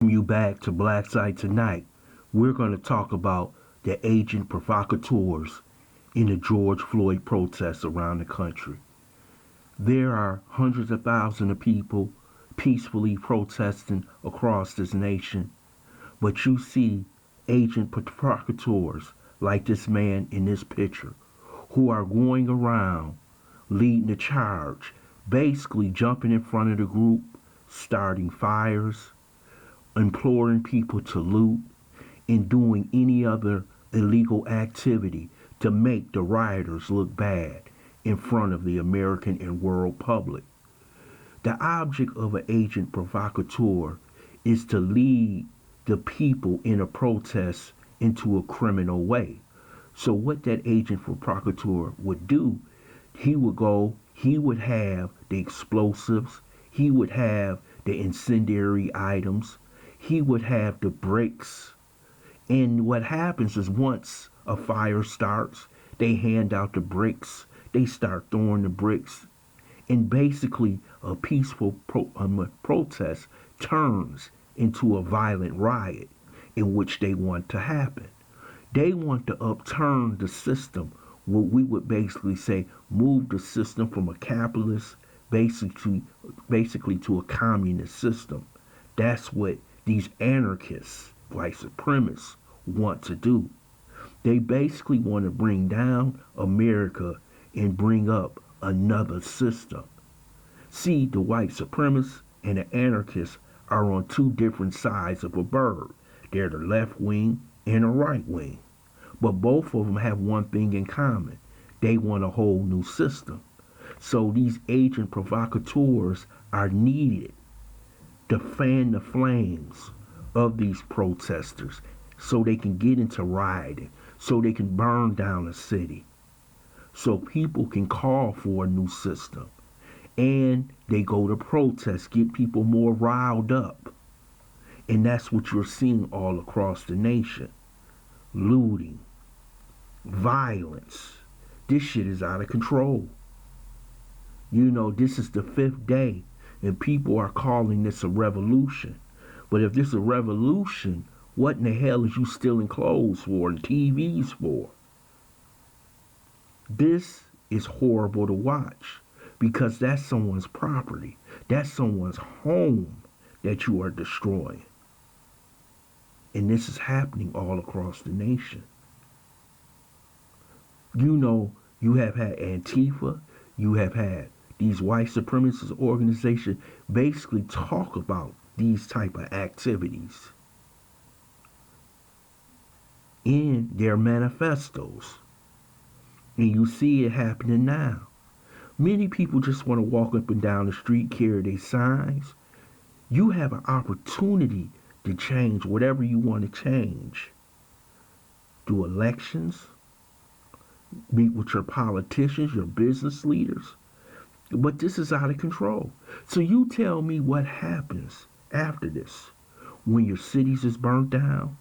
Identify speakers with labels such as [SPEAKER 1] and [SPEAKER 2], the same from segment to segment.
[SPEAKER 1] You back to Black Site tonight. We're going to talk about the agent provocateurs in the George Floyd protests around the country. There are hundreds of thousands of people peacefully protesting across this nation, but you see agent provocateurs like this man in this picture who are going around leading the charge, basically jumping in front of the group, starting fires, imploring people to loot, and doing any other illegal activity to make the rioters look bad in front of the American and world public. The object of an agent provocateur is to lead the people in a protest into a criminal way. So what that agent provocateur would do, he would have the explosives, he would have the incendiary items, he would have the bricks. And what happens is once a fire starts, they hand out the bricks, they start throwing the bricks, and basically a peaceful protest turns into a violent riot in which they want to happen. They want to upturn the system, what we would basically say move the system from a capitalist basically to a communist system. That's what these anarchists, white supremacists, want to do. They basically want to bring down America and bring up another system. See, the white supremacists and the anarchists are on two different sides of a bird. They're the left wing and the right wing. But both of them have one thing in common. They want a whole new system. So these agent provocateurs are needed to fan the flames of these protesters so they can get into rioting, so they can burn down a city, so people can call for a new system. And they go to protest, get people more riled up. And that's what you're seeing all across the nation. Looting, violence. This shit is out of control. You know, this is the fifth day, and people are calling this a revolution. But if this is a revolution, what in the hell is you stealing clothes for and TVs for? This is horrible to watch because that's someone's property. That's someone's home that you are destroying. And this is happening all across the nation. You know, you have had Antifa, you have had these white supremacist organizations basically talk about these type of activities in their manifestos. And you see it happening now. Many people just want to walk up and down the street, carry their signs. You have an opportunity to change whatever you want to change. Do elections, meet with your politicians, your business leaders. But this is out of control. So you tell me what happens after this. When your cities is burnt down,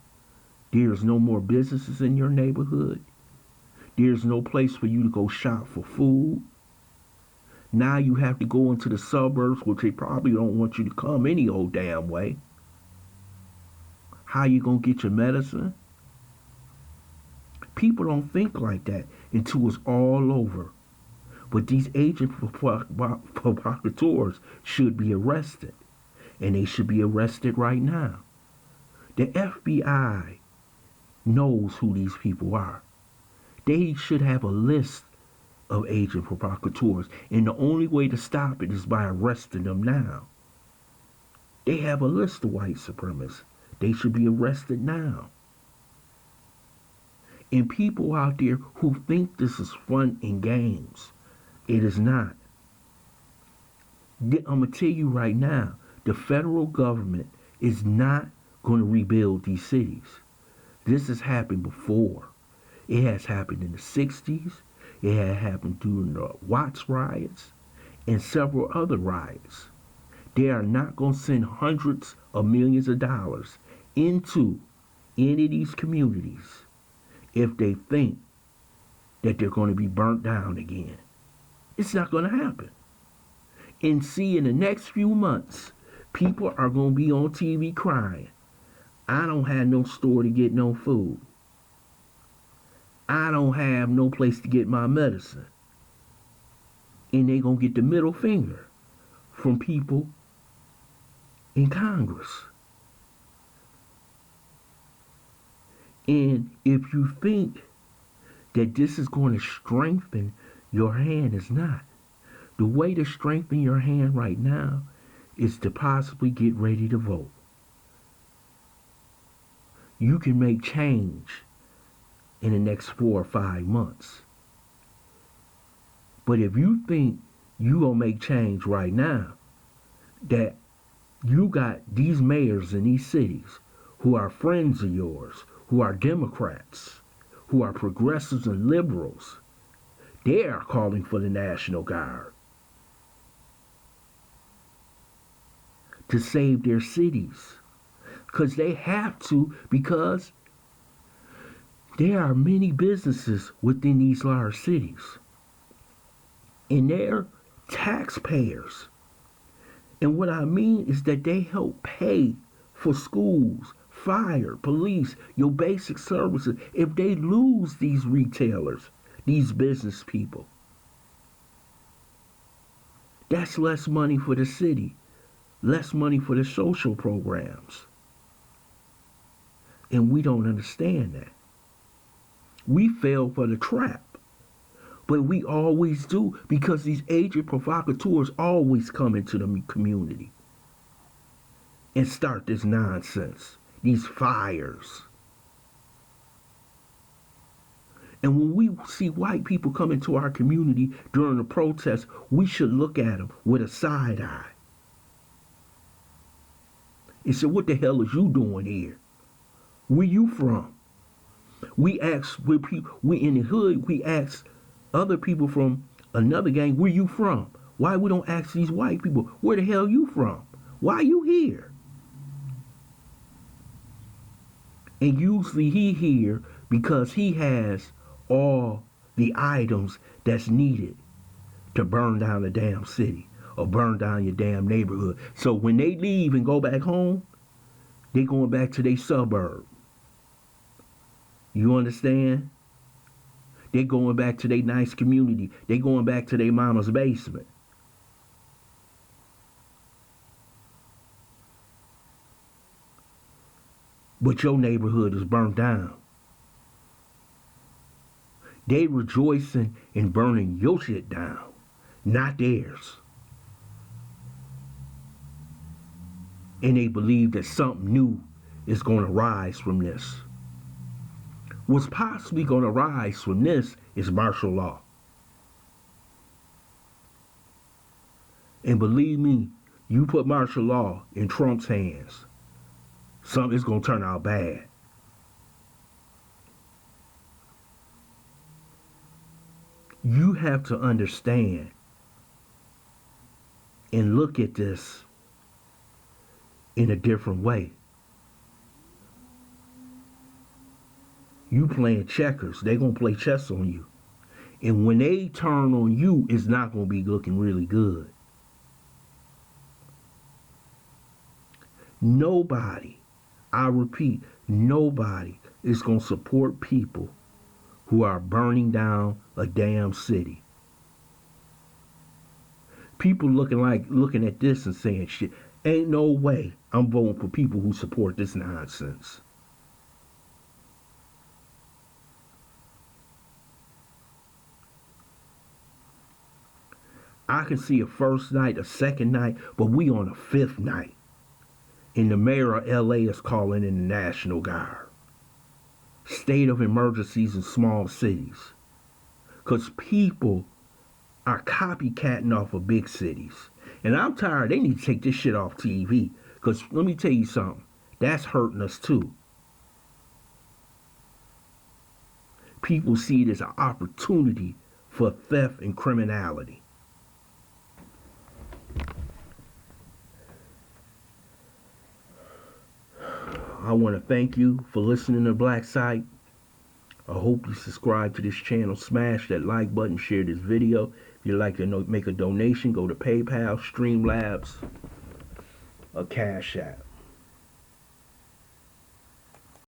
[SPEAKER 1] there's no more businesses in your neighborhood. There's no place for you to go shop for food. Now you have to go into the suburbs, which they probably don't want you to come any old damn way. How you gonna get your medicine? People don't think like that until it's all over. But these agent provocateurs should be arrested. And they should be arrested right now. The FBI knows who these people are. They should have a list of agent provocateurs. And the only way to stop it is by arresting them now. They have a list of white supremacists. They should be arrested now. And people out there who think this is fun and games, it is not. I'm going to tell you right now, the federal government is not going to rebuild these cities. This has happened before. It has happened in the 60s. It had happened during the Watts riots and several other riots. They are not going to send hundreds of millions of dollars into any of these communities if they think that they're going to be burnt down again. It's not going to happen. And see, in the next few months, People are going to be on TV crying. I don't have no store to get no food. I don't have no place to get my medicine. And they going to get the middle finger from people in Congress. And if you think that this is going to strengthen your hand, it's not. The way to strengthen your hand right now is to possibly get ready to vote. You can make change in the next 4 or 5 months. But if you think you gonna make change right now, that you got these mayors in these cities who are friends of yours, who are Democrats, who are progressives and liberals, they are calling for the National Guard to save their cities. Because they have to, because there are many businesses within these large cities. And they're taxpayers. And what I mean is that they help pay for schools, fire, police, your basic services. If they lose these retailers, these business people, that's less money for the city, less money for the social programs. And we don't understand that. We fell for the trap. But we always do, because these agent provocateurs always come into the community and start this nonsense, these fires. And when we see white people come into our community during the protest, we should look at them with a side eye and say, what the hell is you doing here? Where you from? We ask, we in the hood, we ask other people from another gang, where you from? Why we don't ask these white people, where the hell you from? Why you here? And usually he here because he has all the items that's needed to burn down the damn city or burn down your damn neighborhood. So when they leave and go back home, they going back to their suburb. You understand? They're going back to their nice community. They're going back to their mama's basement. But your neighborhood is burnt down. They rejoicing in burning your shit down, not theirs. And they believe that something new is going to rise from this. What's possibly going to rise from this is martial law. And believe me, you put martial law in Trump's hands, something's going to turn out bad. You have to understand and look at this in a different way. You playing checkers, they gonna play chess on you. And when they turn on you, it's not gonna be looking really good. Nobody, I repeat, nobody is gonna support people who are burning down a damn city. People looking at this and saying, shit, ain't no way I'm voting for people who support this nonsense. I can see a first night, a second night, but we on a fifth night. And the mayor of LA is calling in the National Guard. State of emergencies in small cities. Because people are copycatting off of big cities. And I'm tired. They need to take this shit off TV. Because let me tell you something. That's hurting us too. People see it as an opportunity for theft and criminality. I want to thank you for listening to Black Site. I hope you subscribe to this channel. Smash that like button. Share this video. If you'd like to make a donation, go to PayPal, Streamlabs. a Cash App.